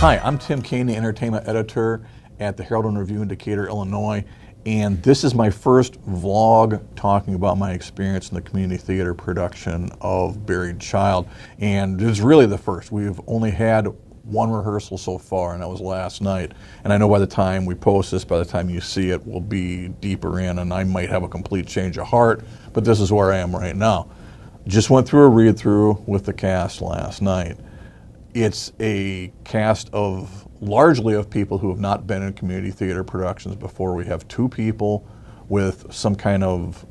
Hi, I'm Tim Cain, the entertainment editor at the Herald and Review in Decatur, Illinois, and this is my first vlog talking about my experience in the community theater production of Buried Child, and it's really the first. We've only had one rehearsal so far, and that was last night, and I know by the time we post this, by the time you see it, we'll be deeper in, and I might have a complete change of heart, but this is where I am right now. Just went through a read-through with the cast last night. It's a cast of largely of people who have not been in community theater productions before. We have two people with some kind of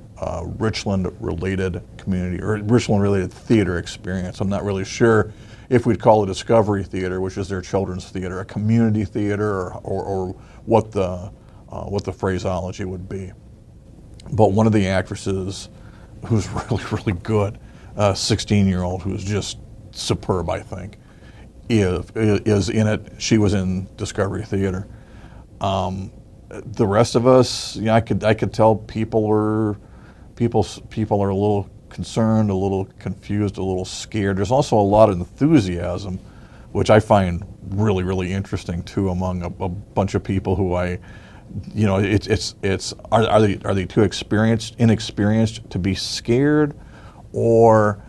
Richland-related community or Richland-related theater experience. I'm not really sure if we'd call it Discovery Theater, which is their children's theater, a community theater, or what the phraseology would be. But one of the actresses, who's really, really good, a 16-year-old who's just superb, I think, is in it. She was in Discovery Theater. The rest of us, I could tell people are a little concerned, a little confused, a little scared. There's also a lot of enthusiasm, which I find really, really interesting too, among a bunch of people who are they too inexperienced to be scared, or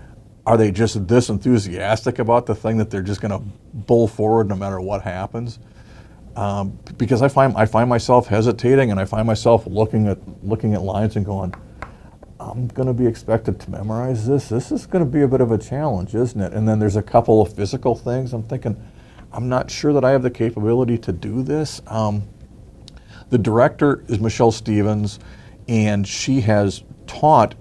are they just this enthusiastic about the thing that they're just going to bull forward no matter what happens? Because I find myself hesitating, and I find myself looking at lines and going, I'm going to be expected to memorize this. This is going to be a bit of a challenge, isn't it? And then there's a couple of physical things. I'm thinking, I'm not sure that I have the capability to do this. The director is Michelle Stevens, and she has taught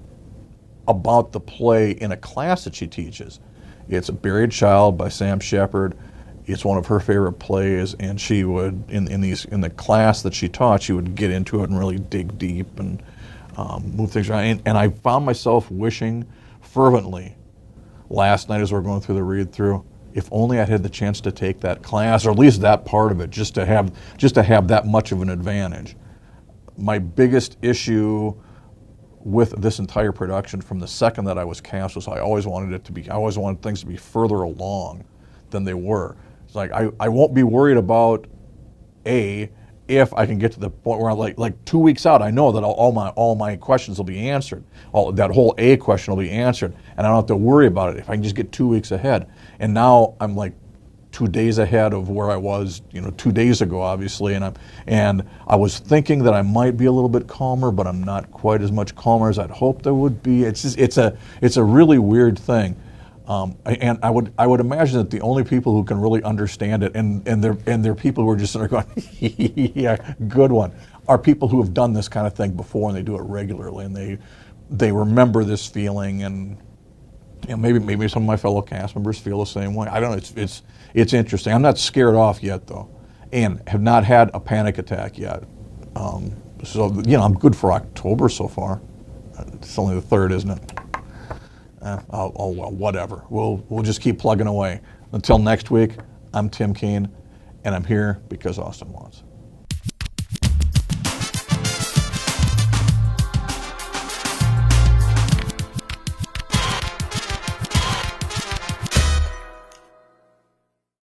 about the play in a class that she teaches. It's A Buried Child by Sam Shepard. It's one of her favorite plays, and she would, in the class that she taught, she would get into it and really dig deep and move things around. And I found myself wishing fervently last night as we were going through the read-through, if only I'd had the chance to take that class, or at least that part of it, just to have that much of an advantage. My biggest issue with this entire production from the second that I was cast was I always wanted things to be further along than they were. It's like I won't be worried about if I can get to the point where I'm like 2 weeks out, I know that all my questions will be answered. That whole A question will be answered, and I don't have to worry about it if I can just get 2 weeks ahead. And now I'm like 2 days ahead of where I was, 2 days ago, obviously, and I was thinking that I might be a little bit calmer, but I'm not quite as much calmer as I'd hoped I would be. It's a really weird thing, and I would imagine that the only people who can really understand it, and they're people who are just sort of going, yeah, good one, are people who have done this kind of thing before, and they do it regularly, and they remember this feeling, and maybe some of my fellow cast members feel the same way. I don't know. It's interesting. I'm not scared off yet, though, and have not had a panic attack yet. So I'm good for October so far. It's only the 3rd, isn't it? Well, whatever. We'll just keep plugging away. Until next week, I'm Tim Cain, and I'm here because Austin wants.